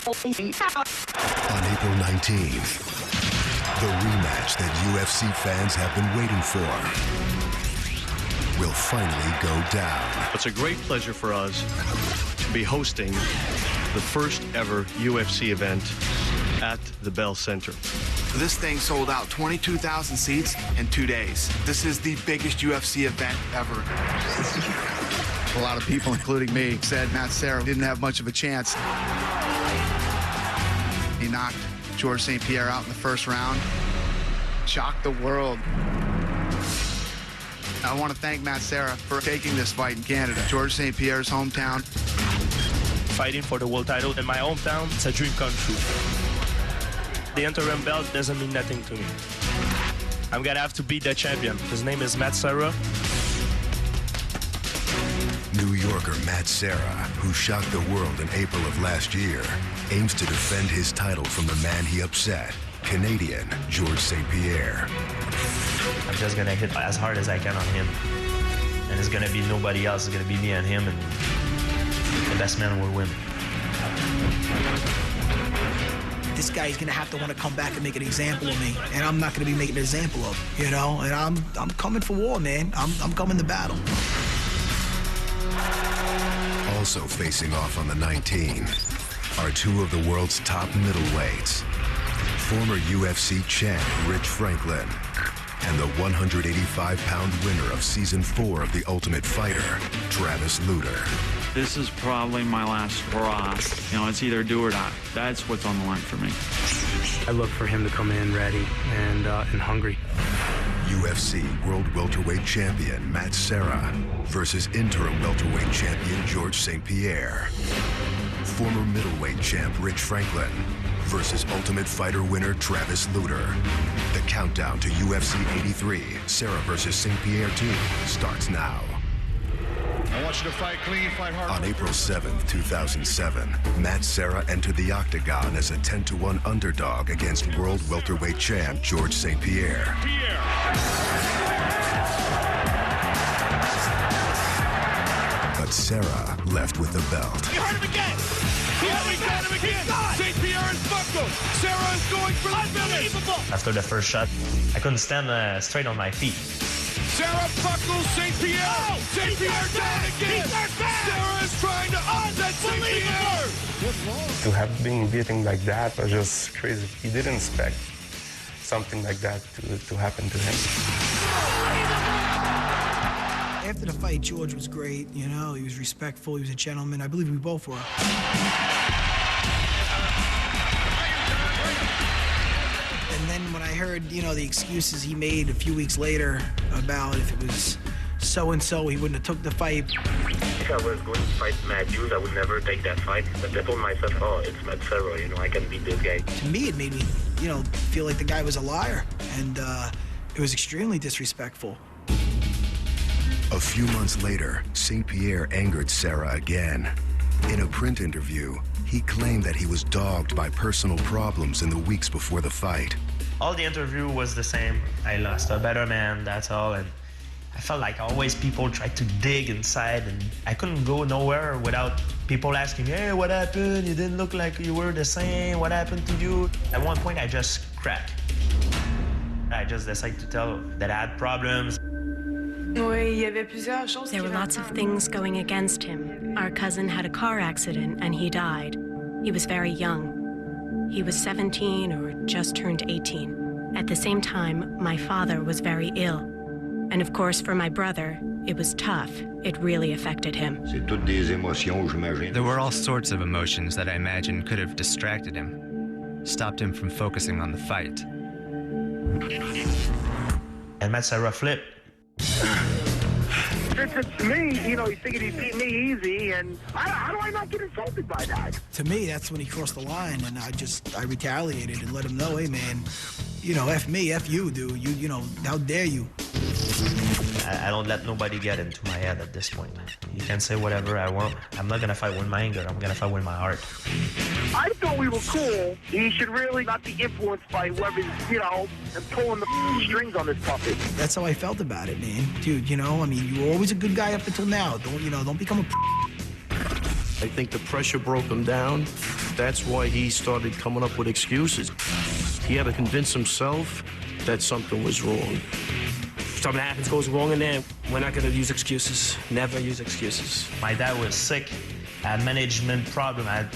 On April 19th, the rematch that UFC fans have been waiting for will finally go down. It's a great pleasure for us to be hosting the first ever UFC event at the Bell Center. This thing sold out 22,000 seats in 2 days. This is the biggest UFC event ever. A lot of people, including me, said Matt Serra didn't have much of a chance. He knocked George St-Pierre out in the first round. Shocked the world. I want to thank Matt Serra for taking this fight in Canada, George St-Pierre's hometown. Fighting for the world title in my hometown, it's a dream come true. The interim belt doesn't mean nothing to me. I'm gonna have to beat the champion. His name is Matt Serra. New Yorker Matt Serra, who shocked the world in April of last year, aims to defend his title from the man he upset, Canadian George St-Pierre. I'm just gonna hit as hard as I can on him. And it's gonna be nobody else, it's gonna be me and him, and the best man will win. This guy's gonna have to want to come back and make an example of me, and I'm not gonna be making an example of him, you know? And I'm coming for war, man. I'm coming to battle. Also facing off on the 19th are two of the world's top middleweights, former UFC champ Rich Franklin and the 185-pound winner of Season 4 of The Ultimate Fighter, Travis Lutter. This is probably my last straw. You know, it's either do or die. That's what's on the line for me. I look for him to come in ready and hungry. UFC World Welterweight Champion Matt Serra versus interim welterweight champion George St-Pierre. Former middleweight champ Rich Franklin versus Ultimate Fighter winner Travis Lutter. The countdown to UFC 83, Serra versus St-Pierre 2, starts now. I want you to fight clean, fight hard. On April 7th, 2007, Matt Serra entered the octagon as a 10-1 underdog against world welterweight champ George St-Pierre. But Serra left with the belt. You heard him again! He got him again! St-Pierre is buckled! Serra is going for the finish! After the first shot, I couldn't stand straight on my feet. Serra buckles St-Pierre! Oh, St-Pierre down again! Serra is trying to upset St-Pierre! To have been beaten like that was just crazy. He didn't expect something like that to happen to him. After the fight, George was great, you know, he was respectful, he was a gentleman. I believe we both were. And then when I heard, you know, the excuses he made a few weeks later about if it was so-and-so, he wouldn't have took the fight. If I was going to fight Matt Hughes, I would never take that fight. But I told myself, oh, it's Matt Serra, you know, I can beat this guy. To me, it made me, you know, feel like the guy was a liar. And it was extremely disrespectful. A few months later, St-Pierre angered Serra again. In a print interview, he claimed that he was dogged by personal problems in the weeks before the fight. All the interview was the same. I lost a better man, that's all. And I felt like always people tried to dig inside, and I couldn't go nowhere without people asking me, hey, what happened? You didn't look like you were the same. What happened to you? At one point, I just cracked. I just decided to tell that I had problems. There were lots of things going against him. Our cousin had a car accident and he died. He was very young. He was 17 or just turned 18. At the same time, my father was very ill. And of course, for my brother, it was tough. It really affected him. There were all sorts of emotions that I imagine could have distracted him, stopped him from focusing on the fight. And Matt Serra flipped. To me, you know, he's thinking he beat me easy, and how do I not get insulted by that? To me, that's when he crossed the line, and I retaliated and let him know, hey, man, you know, F me, F you, dude. You know, how dare you? I don't let nobody get into my head at this point. You can say whatever I want. I'm not gonna fight with my anger. I'm gonna fight with my heart. I thought we were cool. He should really not be influenced by whoever's, you know, and pulling the strings on this puppet. That's how I felt about it, man. Dude, you know, I mean, you were always a good guy up until now. Don't become a I think the pressure broke him down. That's why he started coming up with excuses. He had to convince himself that something was wrong. If something happens, goes wrong in there, we're not gonna use excuses. Never use excuses. My dad was sick, had management problem, had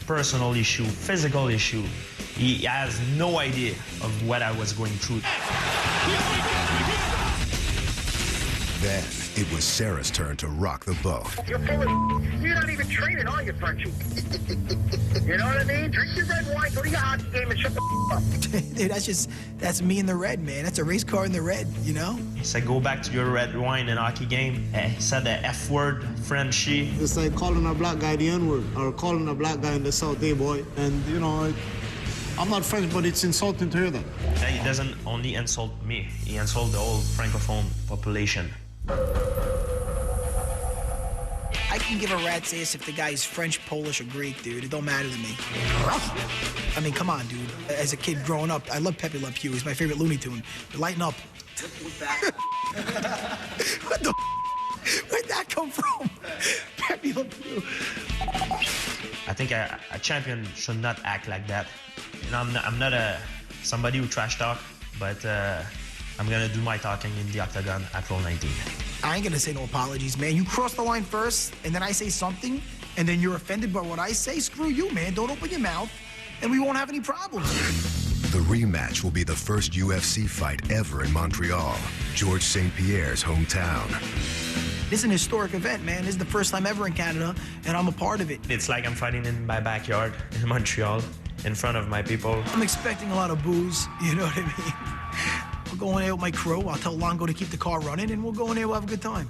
personal issue, physical issue. He has no idea of what I was going through. Then it was Serra's turn to rock the boat. You're full of you're not even training, are you, Frenchie? You know what I mean? Drink your red wine, go to your hockey game, and shut the up. Dude, that's me in the red, man. That's a race car in the red, you know? He said, go back to your red wine and hockey game. He said the F word, Frenchie. It's like calling a black guy the N-word, or calling a black guy in the South, hey, boy. And, you know, I'm not French, but it's insulting to hear that. He doesn't only insult me, he insults the whole Francophone population. I can give a rat's ass if the guy is French, Polish, or Greek, dude. It don't matter to me. I mean, come on, dude. As a kid growing up, I love Pepe Le Pew. He's my favorite Looney Tune. Lighten up. What the where'd that come from? Pepe Le Pew. I think a champion should not act like that. You know, I'm not somebody who trash talk, but I'm gonna do my talking in the octagon April 19th. I ain't gonna say no apologies, man. You cross the line first, and then I say something, and then you're offended by what I say. Screw you, man. Don't open your mouth, and we won't have any problems. The rematch will be the first UFC fight ever in Montreal, George St-Pierre's hometown. This is an historic event, man. This is the first time ever in Canada, and I'm a part of it. It's like I'm fighting in my backyard in Montreal, in front of my people. I'm expecting a lot of booze, you know what I mean? I'll go in there with my crew. I'll tell Longo to keep the car running, and we'll go in there, we'll have a good time.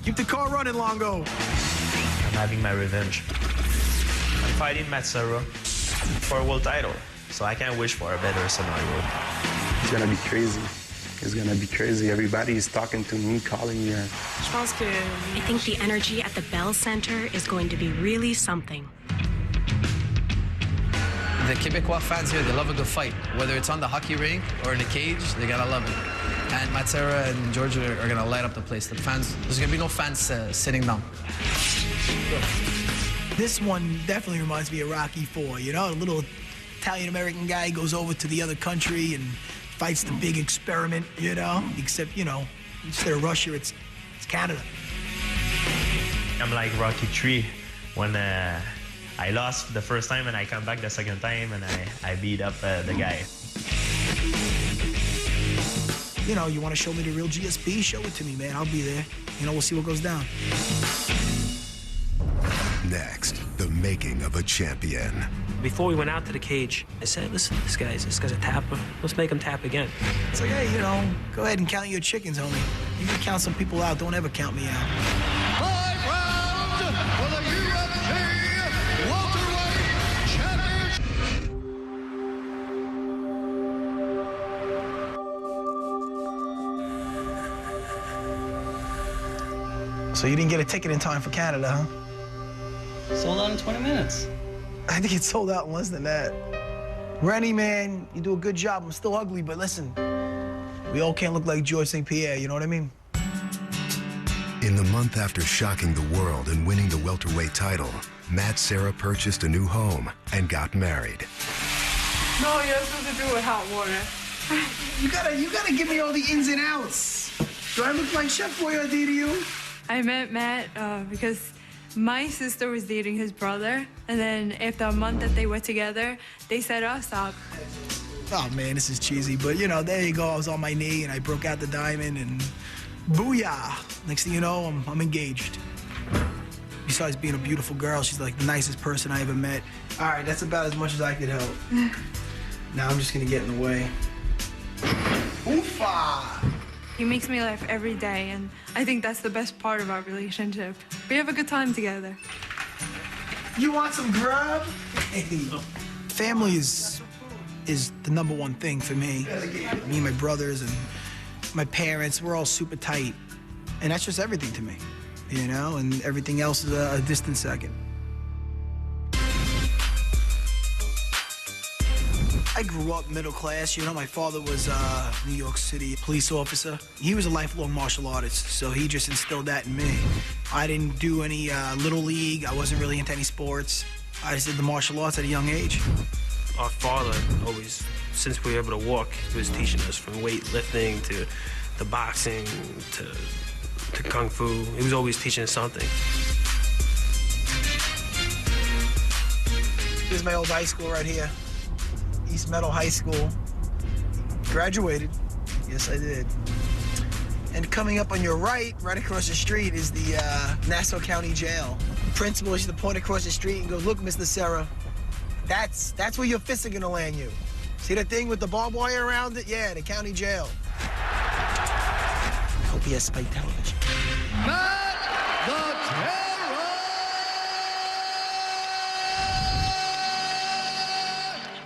Keep the car running, Longo. I'm having my revenge. I'm fighting Serra for a world title, so I can't wish for a better scenario. It's gonna be crazy. It's gonna be crazy. Everybody is talking to me, calling me. I think the energy at the Bell Center is going to be really something. The Quebecois fans here, they love a good fight. Whether it's on the hockey rink or in the cage, they gotta love it. And Serra and George are gonna light up the place. The fans, there's gonna be no fans sitting down. This one definitely reminds me of Rocky IV, you know? A little Italian-American guy goes over to the other country and fights the big experiment, you know? Except, you know, instead of Russia, it's Canada. I'm like Rocky III when I lost the first time and I come back the second time and I beat up the guy. You know, you want to show me the real GSP? Show it to me, man. I'll be there. You know, we'll see what goes down. Next, the making of a champion. Before we went out to the cage, I said, listen, this guy's a tapper. Let's make him tap again. It's like, hey, you know, go ahead and count your chickens, homie. You can count some people out. Don't ever count me out. 5 rounds for the UFC welterweight championship. So you didn't get a ticket in time for Canada, huh? Sold out in 20 minutes. I think it sold out in less than that. Rennie, man, you do a good job. I'm still ugly, but listen, we all can't look like George St-Pierre, you know what I mean? In the month after shocking the world and winning the welterweight title, Serra purchased a new home and got married. No, you're supposed to do it with hot water. You gotta give me all the ins and outs. Do I look like Chef Boyardee to you? I met Matt because my sister was dating his brother, and then after a month that they were together, they set us up. Oh man, this is cheesy, but you know, there you go. I was on my knee and I broke out the diamond and booyah. Next thing you know, I'm engaged. Besides being a beautiful girl, she's like the nicest person I ever met. All right, that's about as much as I could help. Now I'm just gonna get in the way. Oofa! He makes me laugh every day, and I think that's the best part of our relationship. We have a good time together. You want some grub? Hey, family is the #1 thing for me. Me and my brothers and my parents, we're all super tight. And that's just everything to me, you know? And everything else is a distant second. I grew up middle class, you know, my father was a New York City police officer. He was a lifelong martial artist, so he just instilled that in me. I didn't do any little league. I wasn't really into any sports. I just did the martial arts at a young age. Our father always, since we were able to walk, he was teaching us from weightlifting to boxing to kung fu. He was always teaching us something. This is my old high school right here. East Meadow High School. Graduated. Yes, I did. And coming up on your right across the street, is the Nassau County Jail. The principal used to point across the street and go, "Look, Mr. Serra, that's where your fists are gonna land you. See that thing with the barbed wire around it? Yeah, the county jail." I hope he has Spike Television.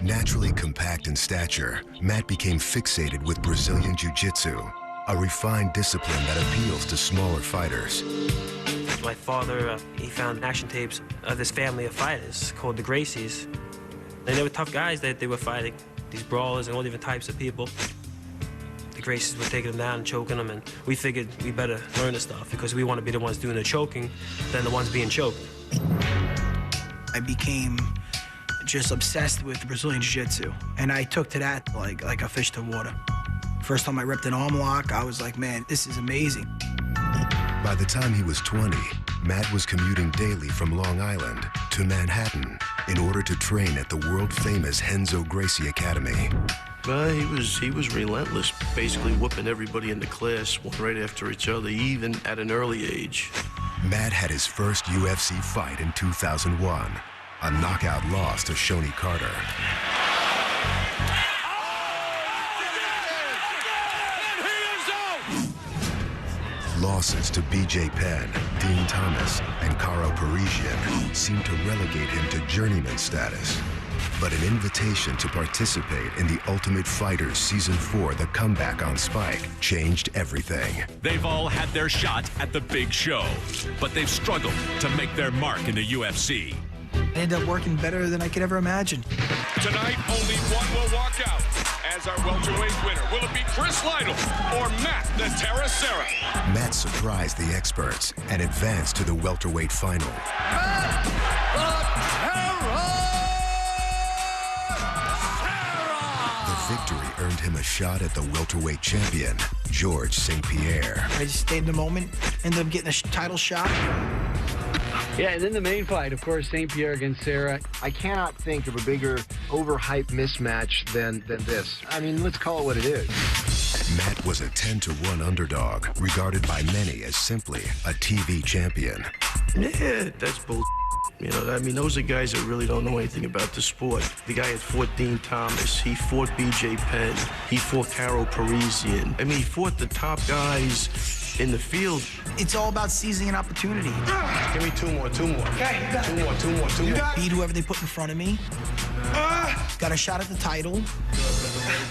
Naturally compact in stature, Matt became fixated with Brazilian Jiu-Jitsu, a refined discipline that appeals to smaller fighters. My father, he found action tapes of this family of fighters called the Gracies. And they were tough guys that they were fighting, these brawlers and all different types of people. The Gracies were taking them down and choking them, and we figured we better learn this stuff because we want to be the ones doing the choking than the ones being choked. I became just obsessed with Brazilian Jiu-Jitsu, and I took to that like a fish to water. First time I ripped an arm lock, I was like, man, this is amazing. By the time he was 20, Matt was commuting daily from Long Island to Manhattan in order to train at the world-famous Renzo Gracie Academy. He was relentless, basically whooping everybody in the class one right after each other, even at an early age. Matt had his first UFC fight in 2001, a knockout loss to Shoney Carter. Losses to B.J. Penn, Dean Thomas, and Caro Parisian seemed to relegate him to journeyman status. But an invitation to participate in the Ultimate Fighters Season 4, The Comeback on Spike, changed everything. They've all had their shot at the big show, but they've struggled to make their mark in the UFC. It ended up working better than I could ever imagine. Tonight, only one will walk out as our welterweight winner. Will it be Chris Lytle or Matt the Terra Serra? Matt surprised the experts and advanced to the welterweight final. The victory earned him a shot at the welterweight champion, George St-Pierre. I just stayed in the moment, ended up getting a title shot. Yeah, and then the main fight, of course, St-Pierre against Serra. I cannot think of a bigger overhyped mismatch than this. I mean, let's call it what it is. Matt was a 10-to-1 underdog, regarded by many as simply a TV champion. Yeah, that's bull. You know, I mean, those are guys that really don't know anything about the sport. The guy had fought Dean Thomas. He fought B.J. Penn. He fought Caro Parisian. I mean, he fought the top guys in the field. It's all about seizing an opportunity. Give me two more. Okay, two more. Beat whoever they put in front of me. Got a shot at the title.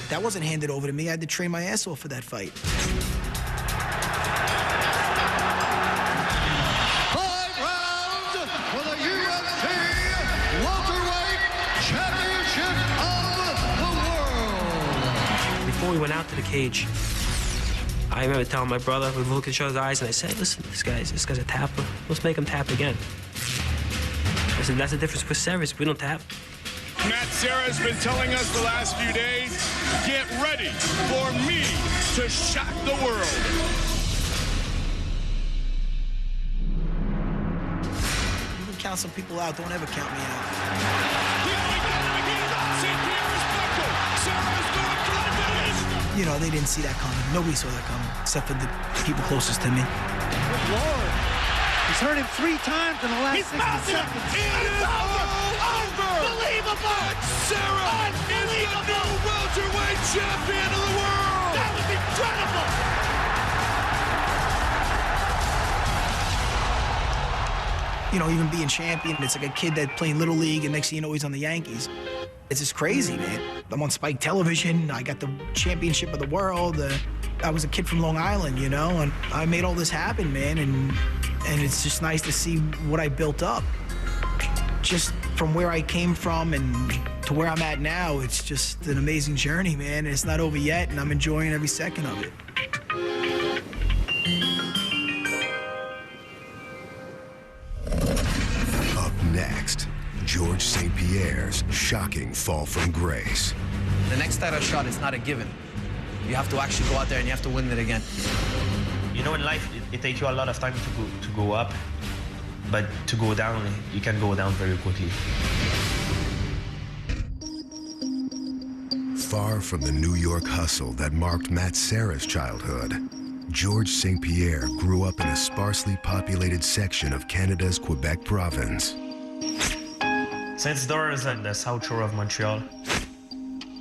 That wasn't handed over to me. I had to train my ass off for that fight. 5 rounds for the UFC Welterweight Championship of the World. Before we went out to the cage, I remember telling my brother, we looked at each other's eyes, and I said, listen, this guy's a tapper. Let's make him tap again. I said, that's the difference with Serra. We don't tap. Matt Serra has been telling us the last few days, get ready for me to shock the world. You can count some people out. Don't ever count me out. You know, they didn't see that coming. Nobody saw that coming, except for the people closest to me. Good Lord. He's hurt him 3 times in the last 60 seconds. It's over! Unbelievable! Serra is the new welterweight champion of the world! That was incredible! You know, even being champion, it's like a kid that playing Little League, and next thing you know, he's on the Yankees. It's just crazy, man. I'm on Spike Television. I got the championship of the world. I was a kid from Long Island, you know, and I made all this happen, man. And it's just nice to see what I built up. Just from where I came from and to where I'm at now, it's just an amazing journey, man. And it's not over yet, and I'm enjoying every second of it. St-Pierre's shocking fall from grace. The next title shot is not a given. You have to actually go out there and you have to win it again. You know, in life, it takes you a lot of time to go up, but to go down, you can go down very quickly. Far from the New York hustle that marked Matt Serra's childhood, George St-Pierre grew up in a sparsely populated section of Canada's Quebec province. St-Pierre is on the south shore of Montreal.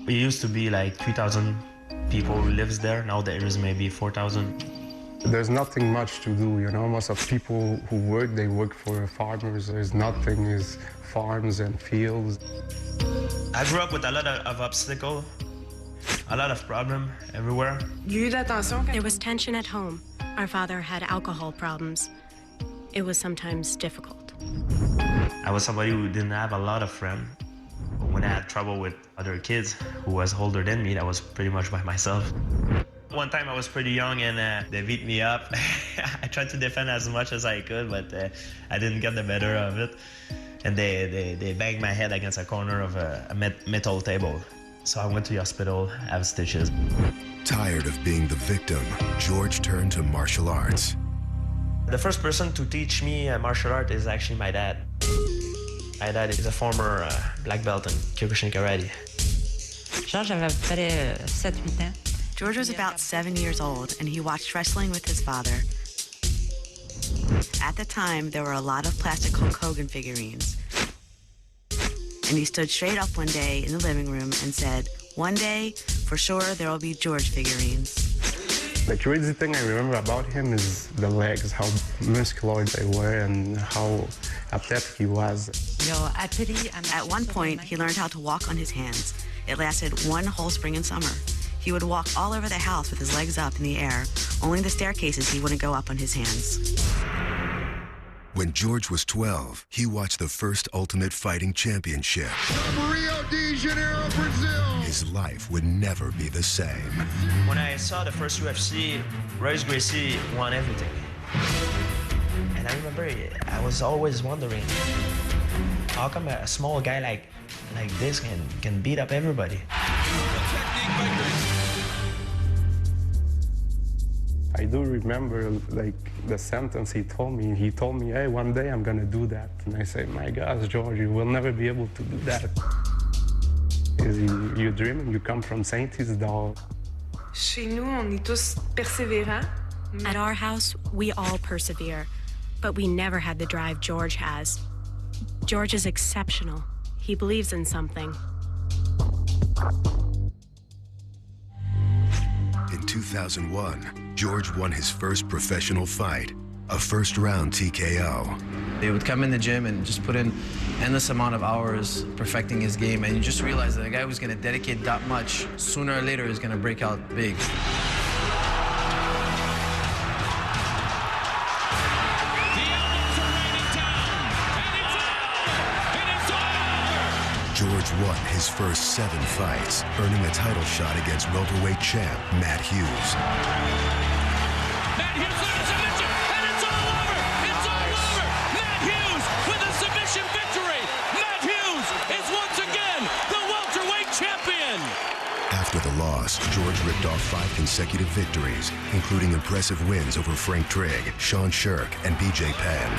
It used to be like 3,000 people who lives there. Now there is maybe 4,000. There's nothing much to do, you know. Most of people who work, they work for farmers. There's nothing, is farms and fields. I grew up with a lot of obstacles, a lot of problems everywhere. There was tension at home. Our father had alcohol problems. It was sometimes difficult. I was somebody who didn't have a lot of friends. When I had trouble with other kids who was older than me, I was pretty much by myself. One time I was pretty young and they beat me up. I tried to defend as much as I could, but I didn't get the better of it. And they banged my head against a corner of a metal table. So I went to the hospital, have stitches. Tired of being the victim, George turned to martial arts. The first person to teach me martial art is actually my dad. My dad is a former black belt in Kyokushin Karate. George was about 7 years old, and he watched wrestling with his father. At the time, there were a lot of plastic Hulk Hogan figurines. And he stood straight up one day in the living room and said, "One day, for sure, there will be George figurines." The crazy thing I remember about him is the legs, how muscular they were and how athletic he was. At one point, he learned how to walk on his hands. It lasted one whole spring and summer. He would walk all over the house with his legs up in the air. Only the staircases he wouldn't go up on his hands. When George was 12, he watched the first Ultimate Fighting Championship. Rio de Janeiro, Brazil. His life would never be the same. When I saw the first UFC, Royce Gracie won everything. And I remember I was always wondering, how come a small guy like this can beat up everybody? I do remember like the sentence he told me. He told me, "Hey, one day I'm gonna do that." And I said, "My gosh, George, you will never be able to do that. You're dreaming, you come from Saint-Isidore." At our house, we all persevere, but we never had the drive George has. George is exceptional. He believes in something. In 2001, George won his first professional fight, a first-round TKO. They would come in the gym and just put in endless amount of hours perfecting his game, and you just realize that a guy who's going to dedicate that much, sooner or later is going to break out big. George won his first 7 fights, earning a title shot against welterweight champ Matt Hughes. Matt Hughes with a submission, and it's all over! It's all over! Matt Hughes with a submission victory! Matt Hughes is once again the welterweight champion! After the loss, George ripped off 5 consecutive victories, including impressive wins over Frank Trigg, Sean Shirk, and BJ Penn.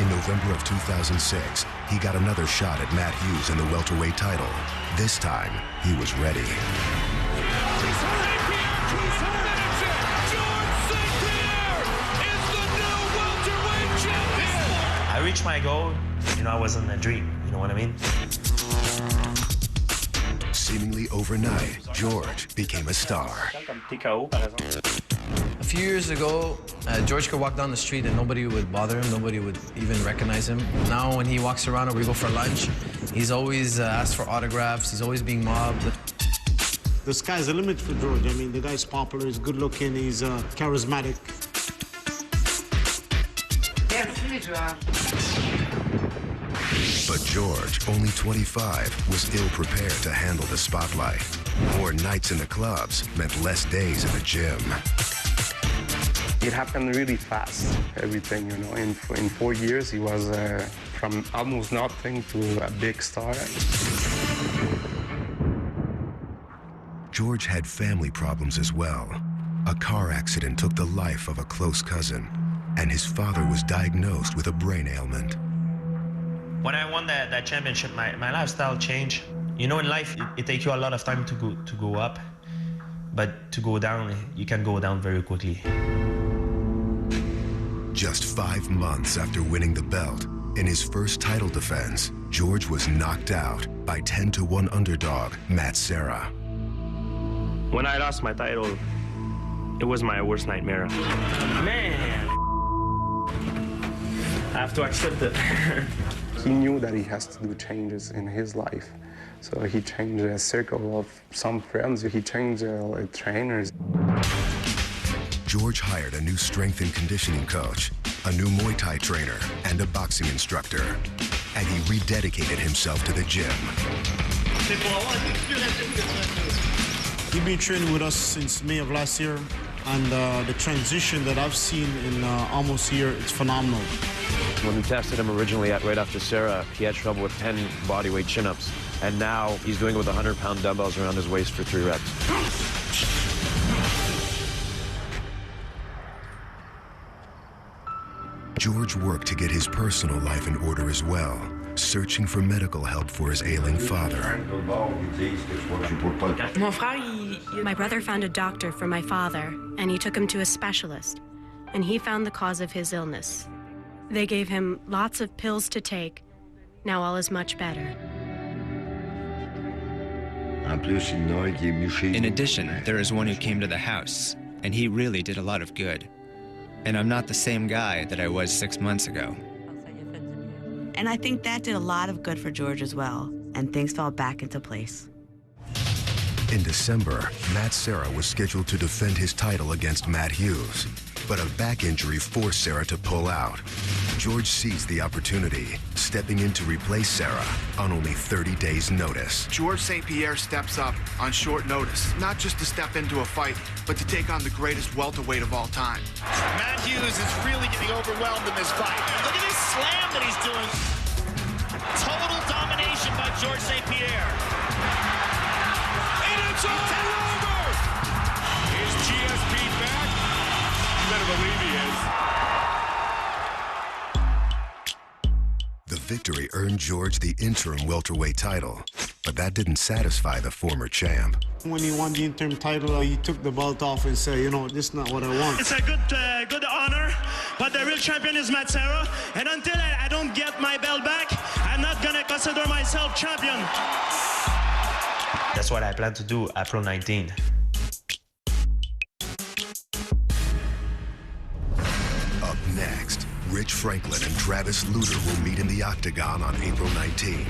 In November of 2006, he got another shot at Matt Hughes in the welterweight title. This time, he was ready. I reached my goal. You know, I was in a dream. You know what I mean? Seemingly overnight, George became a star. A few years ago, George could walk down the street and nobody would bother him, nobody would even recognize him. Now when he walks around or we go for lunch, he's always asked for autographs, he's always being mobbed. The sky's the limit for George. I mean, the guy's popular, he's good looking, he's charismatic. But George, only 25, was ill-prepared to handle the spotlight. More nights in the clubs meant less days in the gym. It happened really fast, everything, you know. In 4 years, he was from almost nothing to a big star. George had family problems as well. A car accident took the life of a close cousin, and his father was diagnosed with a brain ailment. When I won that championship, my lifestyle changed. You know, in life, it takes you a lot of time to go up, but to go down, you can go down very quickly. Just 5 months after winning the belt, in his first title defense, George was knocked out by 10-1 underdog Matt Serra. When I lost my title, it was my worst nightmare. Man, I have to accept it. He knew that he has to do changes in his life. So he changed a circle of some friends, he changed trainers. George hired a new strength and conditioning coach, a new Muay Thai trainer, and a boxing instructor. And he rededicated himself to the gym. He's been training with us since May of last year, and the transition that I've seen in almost a year, it's phenomenal. When we tested him originally right after Serra, he had trouble with 10 bodyweight chin-ups, and now he's doing it with 100-pound dumbbells around his waist for 3 reps. George worked to get his personal life in order as well, searching for medical help for his ailing father. My brother found a doctor for my father, and he took him to a specialist, and he found the cause of his illness. They gave him lots of pills to take. Now all is much better. In addition, there is one who came to the house, and he really did a lot of good. And I'm not the same guy that I was 6 months ago. And I think that did a lot of good for George as well, and things fell back into place. In December, Matt Serra was scheduled to defend his title against Matt Hughes, but a back injury forced Serra to pull out. George seized the opportunity, stepping in to replace Serra on only 30 days' notice. George St-Pierre steps up on short notice, not just to step into a fight, but to take on the greatest welterweight of all time. Matt Hughes is really getting overwhelmed in this fight. Look at this slam that he's doing. Total domination by George St-Pierre. And it's all over! Is GSP back? You better believe he is. The victory earned George the interim welterweight title, but that didn't satisfy the former champ. When he won the interim title, he took the belt off and said, you know, this is not what I want. It's a good honor, but the real champion is Matt Serra, and until I don't get my belt back, I'm not gonna consider myself champion. That's what I plan to do April 19. Up next, Rich Franklin and Travis Lutter will meet in the octagon on April 19.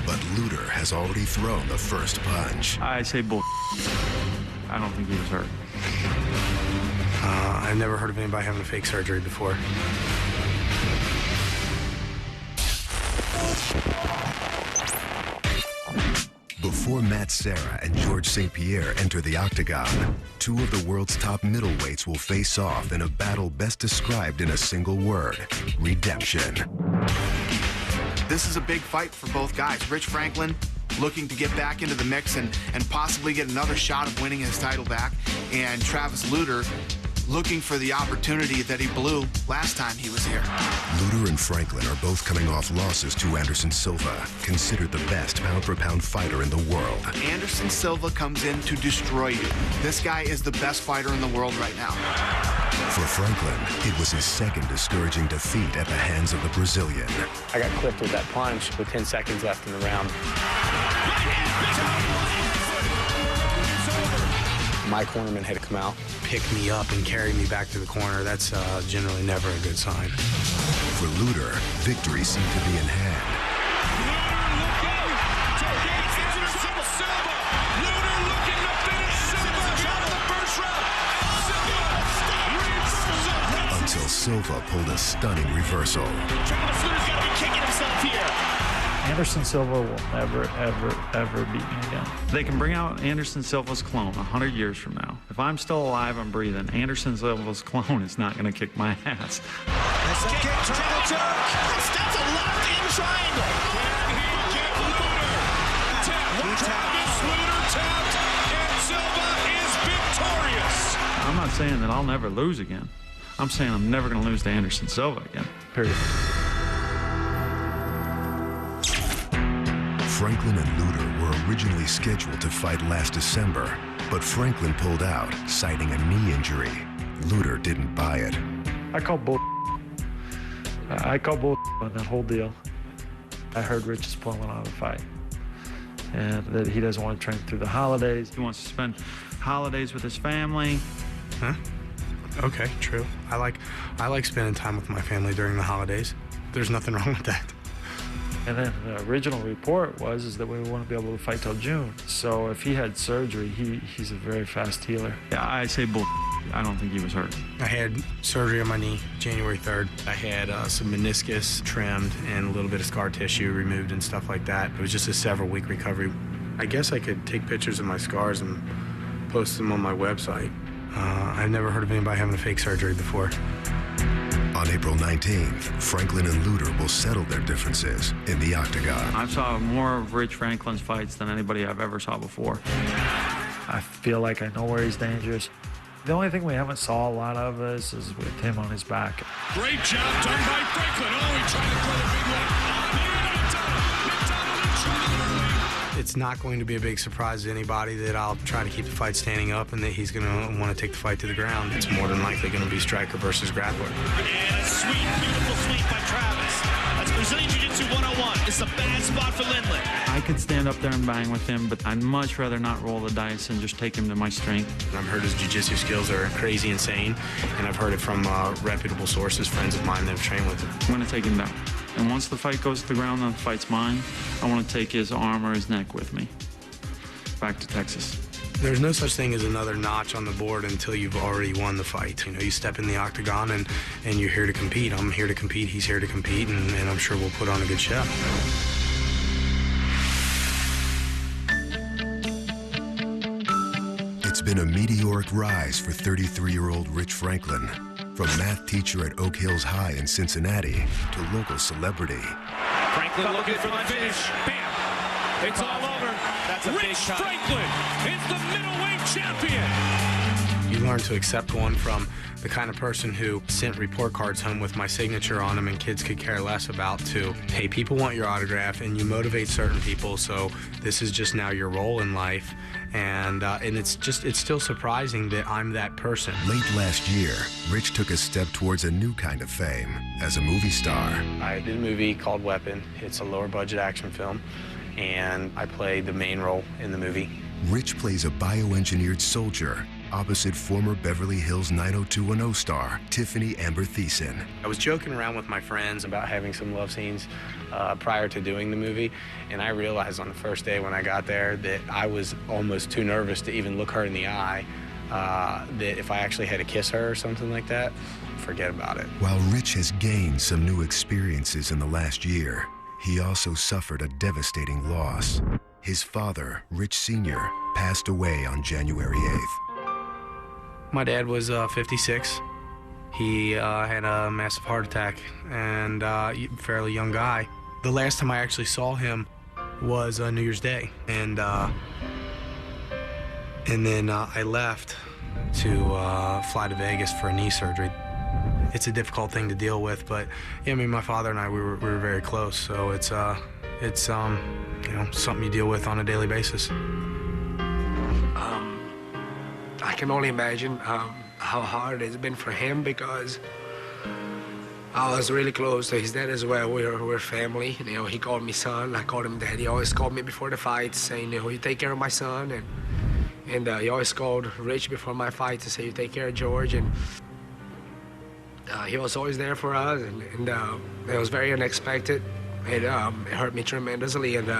But Lutter has already thrown the first punch. I say bull. I don't think he was hurt. I've never heard of anybody having a fake surgery before. Before Matt Serra and George St-Pierre enter the octagon, 2 of the world's top middleweights will face off in a battle best described in a single word: redemption. This is a big fight for both guys. Rich Franklin looking to get back into the mix and possibly get another shot of winning his title back, and Travis Lutter looking for the opportunity that he blew last time he was here. Lutter and Franklin are both coming off losses to Anderson Silva, considered the best pound-for-pound fighter in the world. Anderson Silva comes in to destroy you. This guy is the best fighter in the world right now. For Franklin, it was his second discouraging defeat at the hands of the Brazilian. I got clipped with that punch with 10 seconds left in the round. My cornerman had to come out, pick me up, and carry me back to the corner. That's generally never a good sign. For Lutter, victory seemed to be in hand. Until Silva pulled a stunning reversal. Travis Lutter's got to be kicking himself here. Anderson Silva will never, ever, ever beat me again. They can bring out Anderson Silva's clone 100 years from now. If I'm still alive, I'm breathing. Anderson Silva's clone is not going to kick my ass. That's a kick, triangle choke. Steps a left in triangle. Can he get Luter? Travis Luter tapped, and Silva is victorious. I'm not saying that I'll never lose again. I'm saying I'm never going to lose to Anderson Silva again, period. Franklin and Luter were originally scheduled to fight last December, but Franklin pulled out, citing a knee injury. Luter didn't buy it. I call bull. I call bull on that whole deal. I heard Rich is pulling out of the fight, and that he doesn't want to train through the holidays. He wants to spend holidays with his family. Huh? Okay, true. I like spending time with my family during the holidays. There's nothing wrong with that. And then the original report was that we wouldn't be able to fight till June. So if he had surgery, he's a very fast healer. Yeah, I say bull. I don't think he was hurt. I had surgery on my knee January 3rd. I had some meniscus trimmed and a little bit of scar tissue removed and stuff like that. It was just a several-week recovery. I guess I could take pictures of my scars and post them on my website. I've never heard of anybody having a fake surgery before. On April 19th, Franklin and Luter will settle their differences in the octagon. I've saw more of Rich Franklin's fights than anybody I've ever saw before. I feel like I know where he's dangerous. The only thing we haven't saw a lot of is with him on his back. Great job done by Franklin. Oh, he tried to throw the big one. It's not going to be a big surprise to anybody that I'll try to keep the fight standing up and that he's going to want to take the fight to the ground. It's more than likely going to be striker versus grappler. And a sweet, beautiful sweep by Travis. That's Brazilian Jiu-Jitsu 101. It's a bad spot for Lindland. I could stand up there and bang with him, but I'd much rather not roll the dice and just take him to my strength. I've heard his jiu-jitsu skills are crazy insane, and I've heard it from reputable sources, friends of mine that have trained with him. I'm going to take him down. And once the fight goes to the ground and the fight's mine, I want to take his arm or his neck with me back to Texas. There's no such thing as another notch on the board until you've already won the fight. You know, you step in the octagon and you're here to compete. I'm here to compete, he's here to compete, and I'm sure we'll put on a good show. It's been a meteoric rise for 33-year-old Rich Franklin. From math teacher at Oak Hills High in Cincinnati to local celebrity. Franklin looking for the finish. Bam! It's all over. That's a Rich Franklin is the middleweight champion. You learn to accept one from the kind of person who sent report cards home with my signature on them and kids could care less about, to, hey, people want your autograph and you motivate certain people, so this is just now your role in life. And it's still surprising that I'm that person. Late last year, Rich took a step towards a new kind of fame as a movie star. I did a movie called Weapon. It's a lower budget action film, and I played the main role in the movie. Rich plays a bioengineered soldier opposite former Beverly Hills 90210 star Tiffany Amber Thiessen. I was joking around with my friends about having some love scenes prior to doing the movie, and I realized on the first day when I got there that I was almost too nervous to even look her in the eye, that if I actually had to kiss her or something like that, forget about it. While Rich has gained some new experiences in the last year, he also suffered a devastating loss. His father, Rich Sr., passed away on January 8th. My dad was 56. He had a massive heart attack, and fairly young guy. The last time I actually saw him was New Year's Day, and then I left to fly to Vegas for a knee surgery. It's a difficult thing to deal with, but yeah, I mean, my father and I, we were very close, so it's you know, something you deal with on a daily basis. I can only imagine how hard it's been for him, because I was really close to his dad as well. We're family. You know, he called me son. I called him dad. He always called me before the fight, saying, you know, you take care of my son. And he always called Rich before my fight to say, you take care of George. And he was always there for us. And it was very unexpected. It hurt me tremendously. And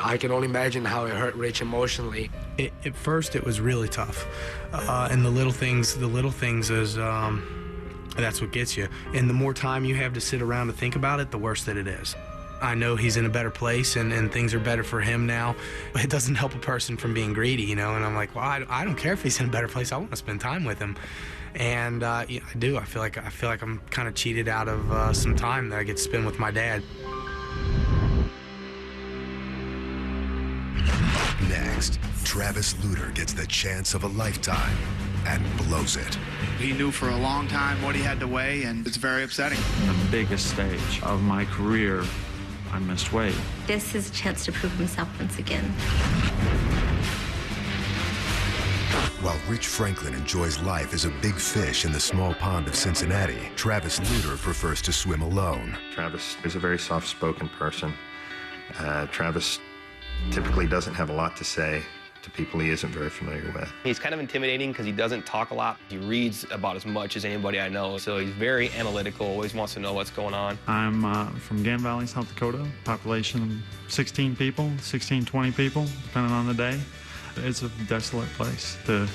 I can only imagine how it hurt Rich emotionally. At first, it was really tough. And the little things is, that's what gets you. And the more time you have to sit around to think about it, the worse that it is. I know he's in a better place and things are better for him now. It doesn't help a person from being greedy, you know, and I'm like, well, I don't care if he's in a better place. I want to spend time with him. And yeah, I do. I feel like I'm kind of cheated out of some time that I get to spend with my dad. Next, Travis Lutter gets the chance of a lifetime and blows it. He knew for a long time what he had to weigh, and it's very upsetting. In the biggest stage of my career, I missed weight. This is a chance to prove himself once again. While Rich Franklin enjoys life as a big fish in the small pond of Cincinnati, Travis Lutter prefers to swim alone. Travis is a very soft-spoken person. Travis typically doesn't have a lot to say to people he isn't very familiar with. He's kind of intimidating because he doesn't talk a lot. He reads about as much as anybody I know, so he's very analytical, always wants to know what's going on. I'm from Gan Valley, South Dakota. Population 16 people, 16, 20 people, depending on the day. It's a desolate place to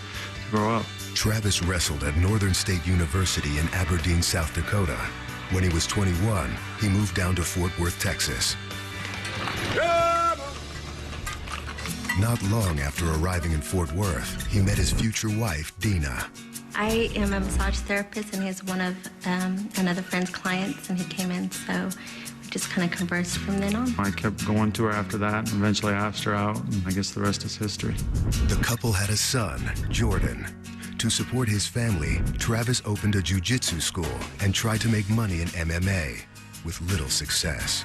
grow up. Travis wrestled at Northern State University in Aberdeen, South Dakota. When he was 21, he moved down to Fort Worth, Texas. Not long after arriving in Fort Worth, he met his future wife, Dina. I am a massage therapist, and he's one of another friend's clients, and he came in, so we just kind of conversed from then on. I kept going to her after that, and eventually I asked her out, and I guess the rest is history. The couple had a son, Jordan. To support his family, Travis opened a jiu-jitsu school and tried to make money in MMA, with little success.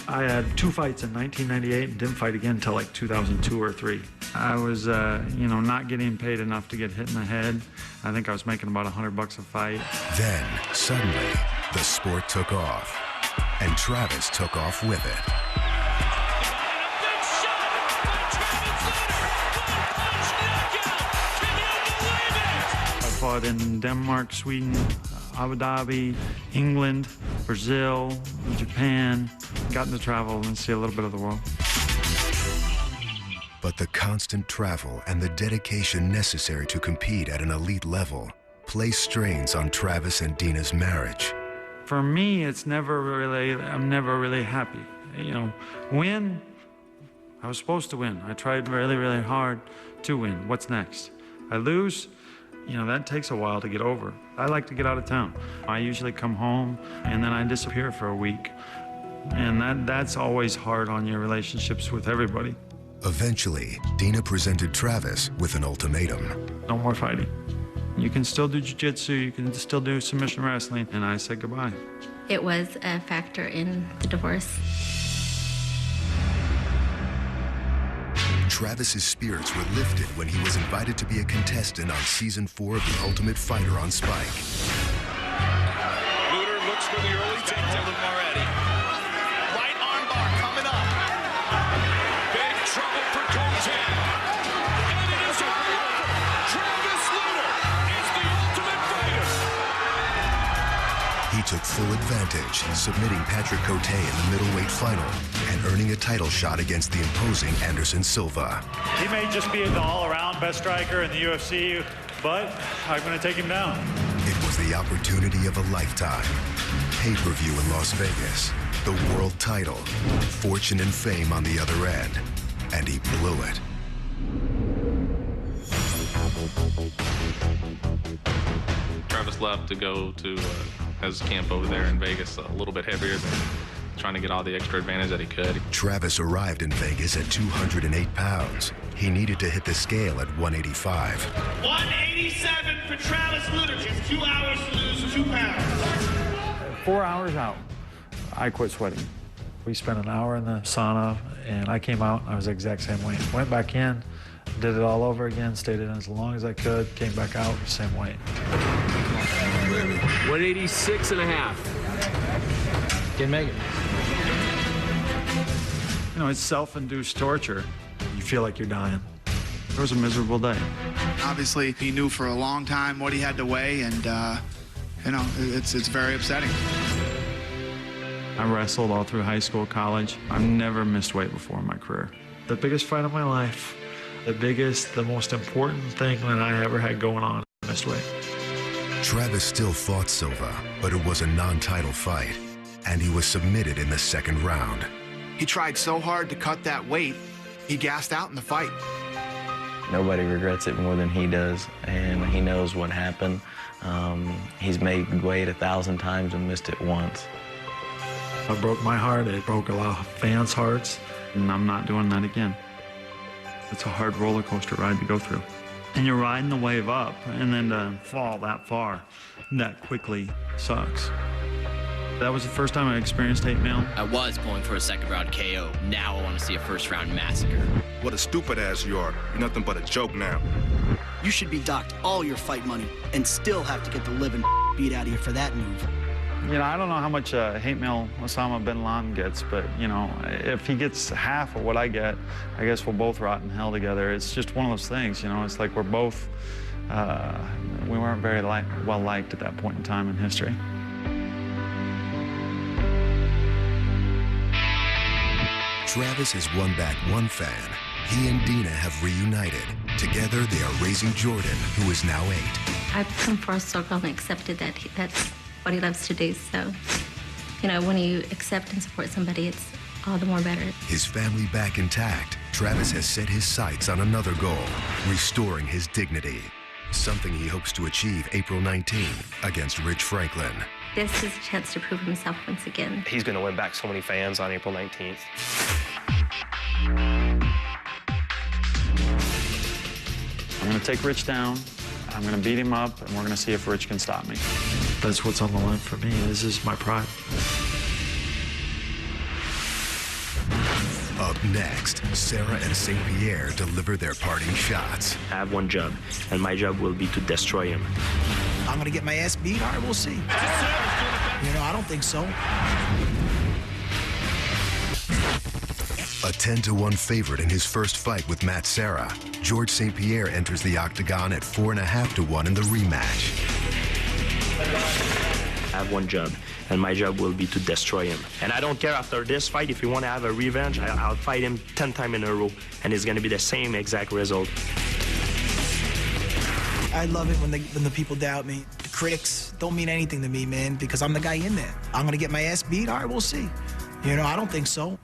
I had 2 fights in 1998 and didn't fight again until like 2002 or 3. I was, not getting paid enough to get hit in the head. I think I was making about $100 a fight. Then, suddenly, the sport took off, and Travis took off with it. I fought in Denmark, Sweden, Abu Dhabi, England, Brazil, Japan. Gotten to travel and see a little bit of the world. But the constant travel and the dedication necessary to compete at an elite level placed strains on Travis and Dina's marriage. For me, I'm never really happy. Win, I was supposed to win. I tried really, really hard to win. What's next? I lose, that takes a while to get over. I like to get out of town. I usually come home and then I disappear for a week. And that's always hard on your relationships with everybody. Eventually, Dina presented Travis with an ultimatum. No more fighting. You can still do jiu-jitsu, you can still do submission wrestling, and I said goodbye. It was a factor in the divorce. Travis's spirits were lifted when he was invited to be a contestant on Season 4 of The Ultimate Fighter on Spike. Lutter looks for the early takedown already. Right armbar coming up. Big trouble for Colton. And it is over. Travis Lutter is the Ultimate Fighter. He took full advantage, submitting Patrick Cote in the middleweight final and earning a title shot against the imposing Anderson Silva. He may just be the all-around best striker in the UFC, but I'm going to take him down. It was the opportunity of a lifetime. Pay-per-view in Las Vegas, the world title, fortune and fame on the other end, and he blew it. Travis left to go to his camp over there in Vegas, a little bit heavier than trying to get all the extra advantage that he could. Travis arrived in Vegas at 208 pounds. He needed to hit the scale at 185. 187 for Travis Lutter. Just 2 hours to lose 2 pounds. 4 hours out, I quit sweating. We spent an hour in the sauna, and I came out, I was the exact same weight. Went back in, did it all over again, stayed in as long as I could, came back out, same weight. 186 and a half. Didn't make it. It's self-induced torture. You feel like you're dying. It was a miserable day. Obviously, he knew for a long time what he had to weigh, and, it's very upsetting. I wrestled all through high school, college. I've never missed weight before in my career. The biggest fight of my life, the most important thing that I ever had going on, I missed weight. Travis still fought Silva, but it was a non-title fight, and he was submitted in the second round. He tried so hard to cut that weight, he gassed out in the fight. Nobody regrets it more than he does, and he knows what happened. He's made weight 1,000 times and missed it once. It broke my heart, it broke a lot of fans' hearts, and I'm not doing that again. It's a hard roller coaster ride to go through. And you're riding the wave up, and then to fall that far, that quickly sucks. That was the first time I experienced hate mail. I was pulling for a second-round KO. Now I want to see a first-round massacre. What a stupid ass you are. You're nothing but a joke now. You should be docked all your fight money and still have to get the living beat out of you for that move. You know, I don't know how much hate mail Osama bin Laden gets, but, you know, if he gets half of what I get, I guess we'll both rot in hell together. It's just one of those things, you know, it's like we're both, we weren't very well liked at that point in time in history. Travis has won back one fan. He and Dina have reunited. Together, they are raising Jordan, who is now 8. I've come full circle and accepted that that's what he loves to do. So, you know, when you accept and support somebody, it's all the more better. His family back intact, Travis has set his sights on another goal, restoring his dignity. Something he hopes to achieve April 19th against Rich Franklin. This is a chance to prove himself once again. He's going to win back so many fans on April 19th. I'm going to take Rich down, I'm going to beat him up, and we're going to see if Rich can stop me. That's what's on the line for me. This is my pride. Up next, Serra and St-Pierre deliver their parting shots. I have one job, and my job will be to destroy him. I'm going to get my ass beat? All right, we'll see. You know, I don't think so. A 10-1 favorite in his first fight with Matt Serra, George St-Pierre enters the octagon at 4.5-1 in the rematch. I have one job, and my job will be to destroy him. And I don't care after this fight, if you want to have a revenge, I'll fight him 10 times in a row, and it's going to be the same exact result. I love it when the people doubt me. The critics don't mean anything to me, man, because I'm the guy in there. I'm going to get my ass beat? All right, we'll see. You know, I don't think so.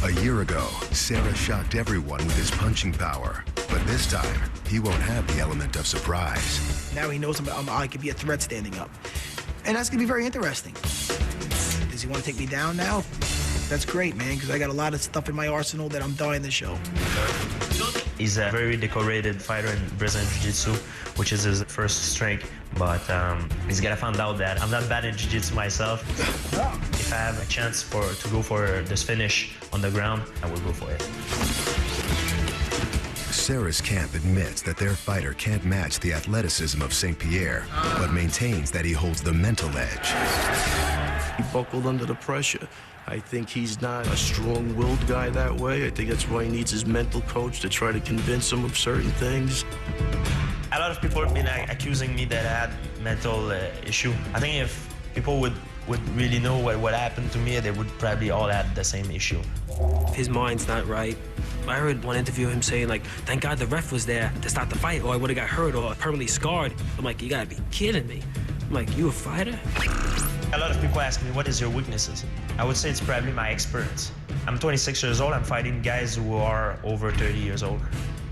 A year ago, Serra shocked everyone with his punching power. But this time, he won't have the element of surprise. Now he knows I could be a threat standing up. And that's going to be very interesting. Does he want to take me down now? That's great, man, because I got a lot of stuff in my arsenal that I'm dying to show. He's a very decorated fighter in Brazilian Jiu-Jitsu, which is his first strength. But he's got to find out that I'm not bad in Jiu-Jitsu myself. If I have a chance to go for this finish on the ground, I will go for it. Serra's camp admits that their fighter can't match the athleticism of St-Pierre, but maintains that he holds the mental edge. He buckled under the pressure. I think he's not a strong-willed guy that way. I think that's why he needs his mental coach to try to convince him of certain things. A lot of people have been accusing me that I had mental issue. I think if people would really know what happened to me, they would probably all have the same issue. His mind's not right. I heard one interview of him saying, like, thank God the ref was there to stop the fight, or I would have got hurt or permanently scarred. I'm like, you gotta be kidding me. I'm like, you a fighter? A lot of people ask me, what is your weaknesses? I would say it's probably my experience. I'm 26 years old, I'm fighting guys who are over 30 years old.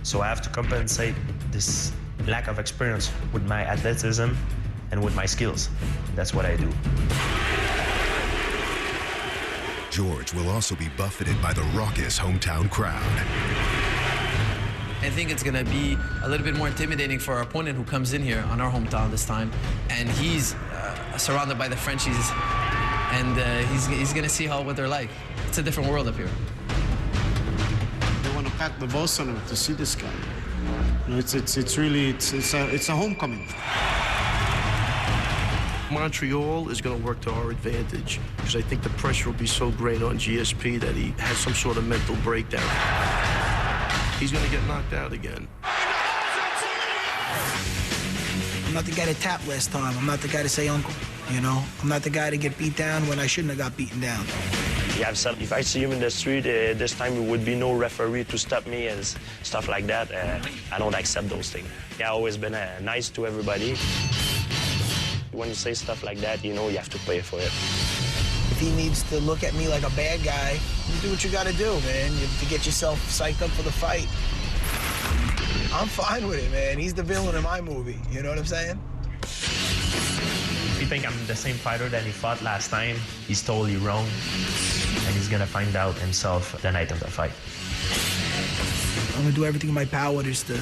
So I have to compensate this lack of experience with my athleticism and with my skills. That's what I do. George will also be buffeted by the raucous hometown crowd. I think it's going to be a little bit more intimidating for our opponent who comes in here on our hometown this time. And he's surrounded by the Frenchies, and he's going to see what they're like. It's a different world up here. They want to pack the bus on him to see this guy. You know, it's really a homecoming. Montreal is going to work to our advantage because I think the pressure will be so great on GSP that he has some sort of mental breakdown. He's going to get knocked out again. I'm not the guy to tap last time. I'm not the guy to say uncle, you know? I'm not the guy to get beat down when I shouldn't have got beaten down. Yeah, I've said if I see him in the street, this time there would be no referee to stop me and stuff like that. I don't accept those things. Yeah, I've always been nice to everybody. When you say stuff like that, you know you have to pay for it. If he needs to look at me like a bad guy, you do what you got to do, man, to get yourself psyched up for the fight. I'm fine with it, man. He's the villain in my movie. You know what I'm saying? If you think I'm the same fighter that he fought last time, he's totally wrong. And he's gonna find out himself the night of the fight. I'm gonna do everything in my power just to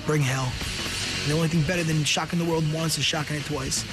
bring hell. The only thing better than shocking the world once is shocking it twice.